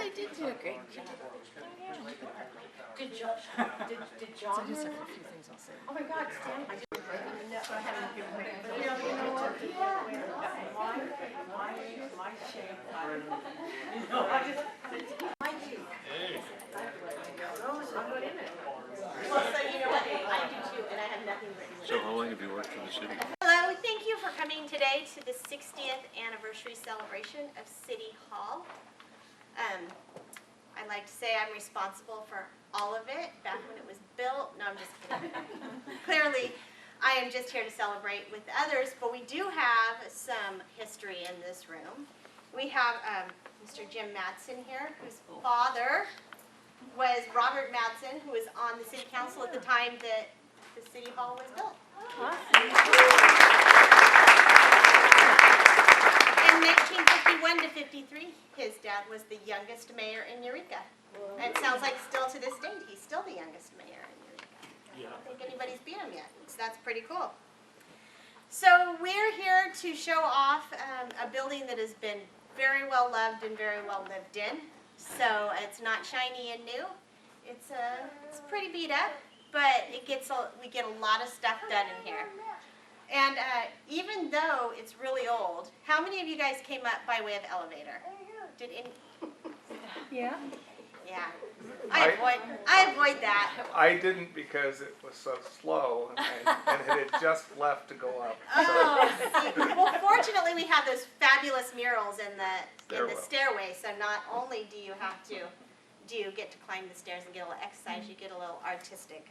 they did do a great job. Did John? Did John? So I just have a few things I'll say. Oh my God, Stan! I just haven't been waiting. My shape. My too. Rose, I'm good in it. Well, so you know what? I do too, and I have nothing written. So how long have you worked for the city? Hello, thank you for coming today to the 60th anniversary celebration of City Hall. I'd like to say I'm responsible for all of it, back when it was built. No, I'm just kidding. Clearly, I am just here to celebrate with others, but we do have some history in this room. We have Mr. Jim Madsen here, whose father was Robert Madsen, who was on the city council at the time that the City Hall was built. In 1951 to 53, his dad was the youngest mayor in Eureka. And it sounds like still to this date, he's still the youngest mayor in Eureka. I don't think anybody's beat him yet, so that's pretty cool. So we're here to show off a building that has been very well loved and very well lived in. So it's not shiny and new. It's pretty beat up, but we get a lot of stuff done in here. And even though it's really old, how many of you guys came up by way of elevator? Did any? Yeah. Yeah. I avoid that. I didn't because it was so slow and it had just left to go up. Oh, see. Well, fortunately, we have those fabulous murals in the stairway. So not only do you get to climb the stairs and get a little exercise, you get a little artistic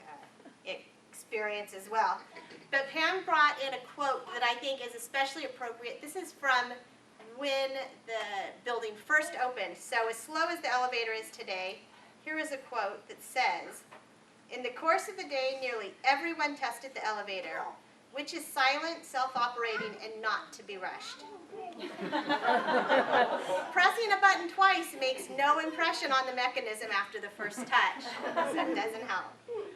experience as well. But Pam brought in a quote that I think is especially appropriate. This is from when the building first opened. So as slow as the elevator is today, here is a quote that says, "In the course of the day, nearly everyone tested the elevator, which is silent, self-operating, and not to be rushed. Pressing a button twice makes no impression on the mechanism after the first touch, so it doesn't help.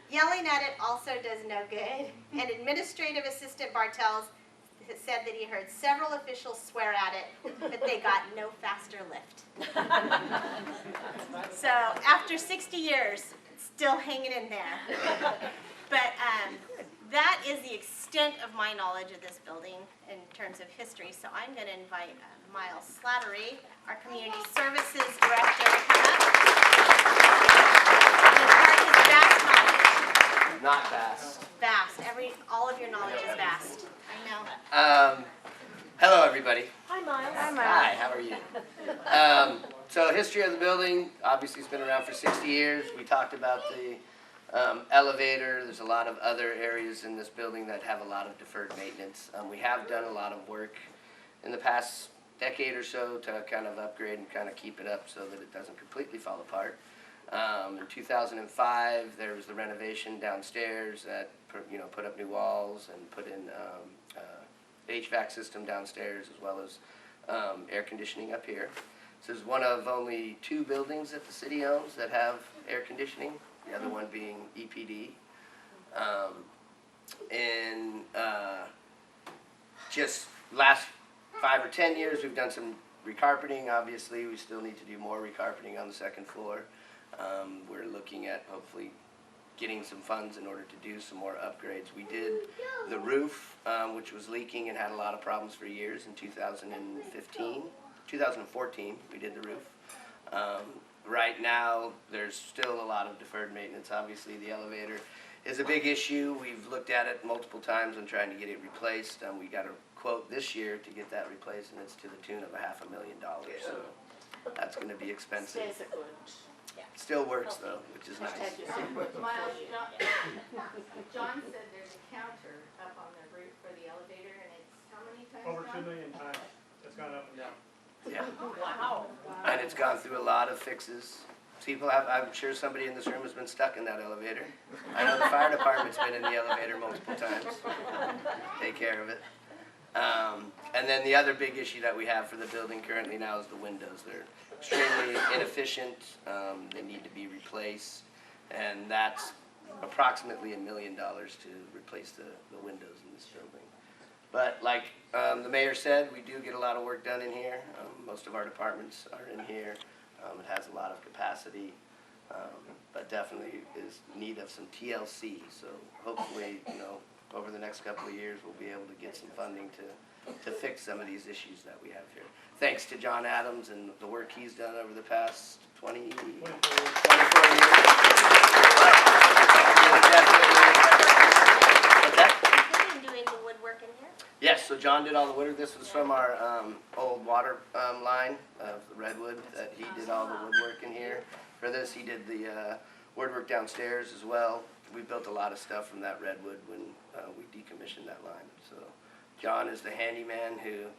Yelling at it also does no good." And Administrative Assistant Bartels said that he heard several officials swear at it, but they got no faster lift. So after 60 years, it's still hanging in there. But that is the extent of my knowledge of this building in terms of history. So I'm going to invite Miles Slattery, our Community Services Director, to come up and impart his vast knowledge. Not vast. Vast. All of your knowledge is vast. I know. Hello, everybody. Hi, Miles. Hi, Hi, how are you? So history of the building, obviously it's been around for 60 years. We talked about the elevator. There's a lot of other areas in this building that have a lot of deferred maintenance. We have done a lot of work in the past decade or so to kind of upgrade and kind of keep it up so that it doesn't completely fall apart. In 2005, there was the renovation downstairs that put up new walls and put in HVAC system downstairs as well as air conditioning up here. This is one of only 2 buildings that the city owns that have air conditioning, the other one being EPD. In just last 5 or 10 years, we've done some recarpeting. Obviously, we still need to do more recarpeting on the second floor. We're looking at hopefully getting some funds in order to do some more upgrades. We did the roof, which was leaking and had a lot of problems for years in 2014, we did the roof. Right now, there's still a lot of deferred maintenance. Obviously, the elevator is a big issue. We've looked at it multiple times and trying to get it replaced. We got a quote this year to get that replaced, and it's to the tune of $500,000. So that's going to be expensive. Still works though, which is nice. Miles, John said there's a counter up on the roof for the elevator, and it's how many times? Over 2 million times. It's gone up and down. Yeah. Wow. And it's gone through a lot of fixes. I'm sure somebody in this room has been stuck in that elevator. I know the fire department's been in the elevator multiple times. Take care of it. And then the other big issue that we have for the building currently now is the windows. They're extremely inefficient. They need to be replaced, and that's approximately $1 million to replace the windows in this building. But like the mayor said, we do get a lot of work done in here. Most of our departments are in here. It has a lot of capacity, but definitely is in need of some TLC. So hopefully, over the next couple of years, we'll be able to get some funding to fix some of these issues that we have here. Thanks to John Adams and the work he's done over the past 24 years. Including doing the woodwork in here? Yes, so John did all the woodwork. This was from our old water line of the redwood that he did all the woodwork in here. For this, he did the woodwork downstairs as well. We built a lot of stuff from that redwood when we decommissioned that line. So John is the handyman who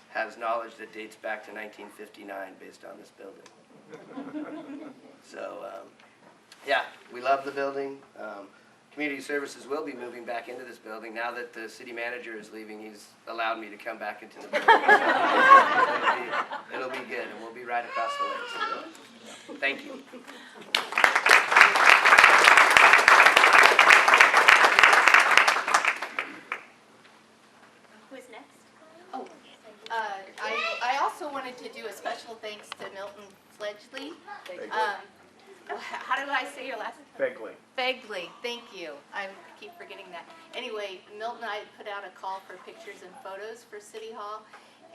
has knowledge that dates back to 1959 based on this building. So yeah, we love the building. Community Services will be moving back into this building. Now that the city manager is leaving, he's allowed me to come back into the building. It'll be good, and we'll be right across the way. So, thank you. Who's next? Oh, I also wanted to do a special thanks to Milton Fledgley. How do I say your last name? Begley. Begley, thank you. I keep forgetting that. Anyway, Milton and I put out a call for pictures and photos for City Hall,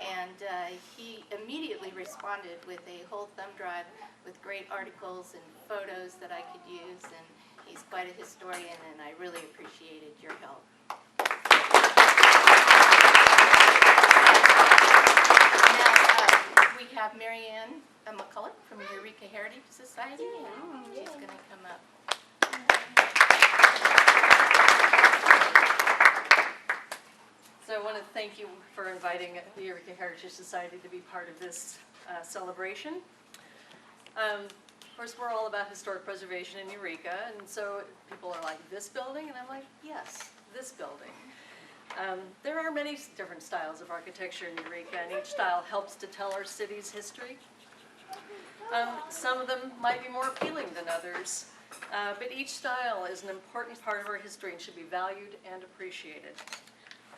and he immediately responded with a whole thumb drive with great articles and photos that I could use, and he's quite a historian, and I really appreciated your help. Now, we have Marianne McCulloch from Eureka Heritage Society, and she's going to come up. So I want to thank you for inviting the Eureka Heritage Society to be part of this celebration. Of course, we're all about historic preservation in Eureka, and so people are like, this building? And I'm like, yes, this building. There are many different styles of architecture in Eureka, and each style helps to tell our city's history. Some of them might be more appealing than others, but each style is an important part of our history and should be valued and appreciated.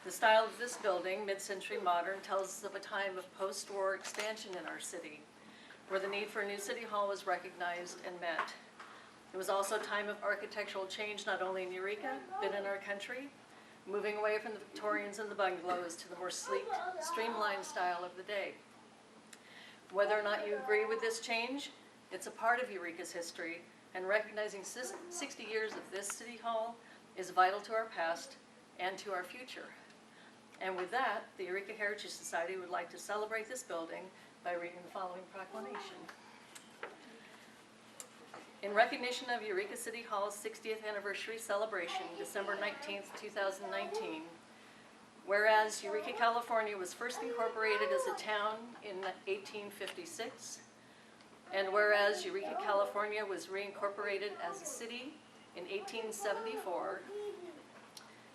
The style of this building, mid-century modern, tells us of a time of post-war expansion in our city, where the need for a new city hall was recognized and met. It was also a time of architectural change, not only in Eureka, but in our country, moving away from the Victorians and the bungalows to the more sleek, streamlined style of the day. Whether or not you agree with this change, it's a part of Eureka's history, and recognizing 60 years of this city hall is vital to our past and to our future. And with that, the Eureka Heritage Society would like to celebrate this building by reading the following proclamation. In recognition of Eureka City Hall's 60th anniversary celebration, December 19th, 2019, whereas Eureka, California was first incorporated as a town in 1856, and whereas Eureka, California was reincorporated as a city in 1874,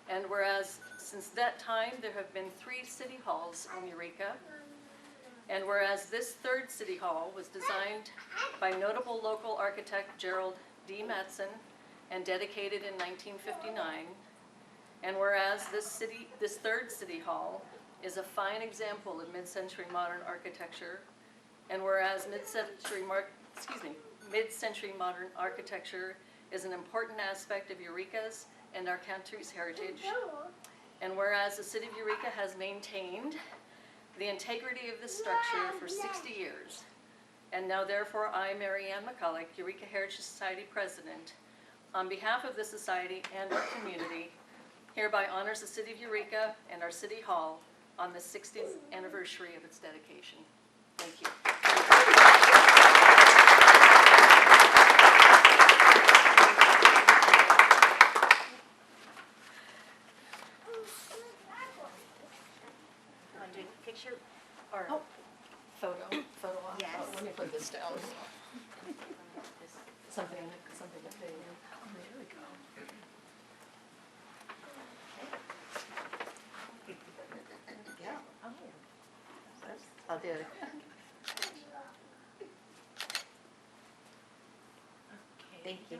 and whereas since that time there have been 3 city halls in Eureka, and whereas this 3rd city hall was designed by notable local architect Gerald D. Mattson and dedicated in 1959, and whereas this 3rd city hall is a fine example of mid-century modern architecture, and whereas mid-century modern architecture is an important aspect of Eureka's and our country's heritage, and whereas the city of Eureka has maintained the integrity of this structure for 60 years, and now therefore I, Marianne McCulloch, Eureka Heritage Society President, on behalf of the Society and our community, hereby honors the city of Eureka and our City Hall on the 60th anniversary of its dedication. Thank you. Want to do a picture? Or photo op. Yes. Oh, let me put this down. Something up there. Oh, there we go. Yeah. Oh. I'll do it. Thank you.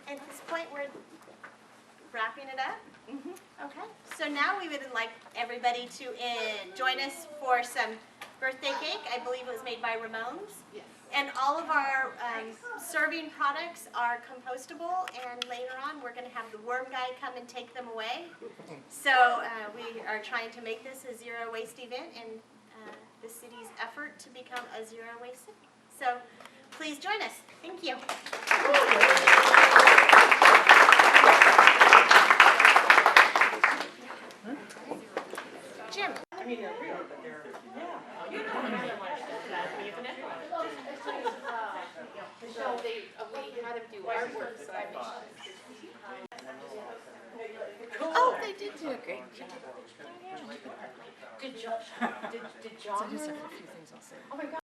At this point, we're wrapping it up. Okay, so now we would like everybody to join us for some birthday cake. I believe it was made by Ramones. Yes. And all of our serving products are compostable, and later on, we're gonna have the worm guy come and take them away. So we are trying to make this a zero waste event in the city's effort to become a zero waste city. So please join us. Thank you. Jim. So we had him do artwork, so I made Oh, they did do a great job. Did John? So just a few things I'll say. Oh my God.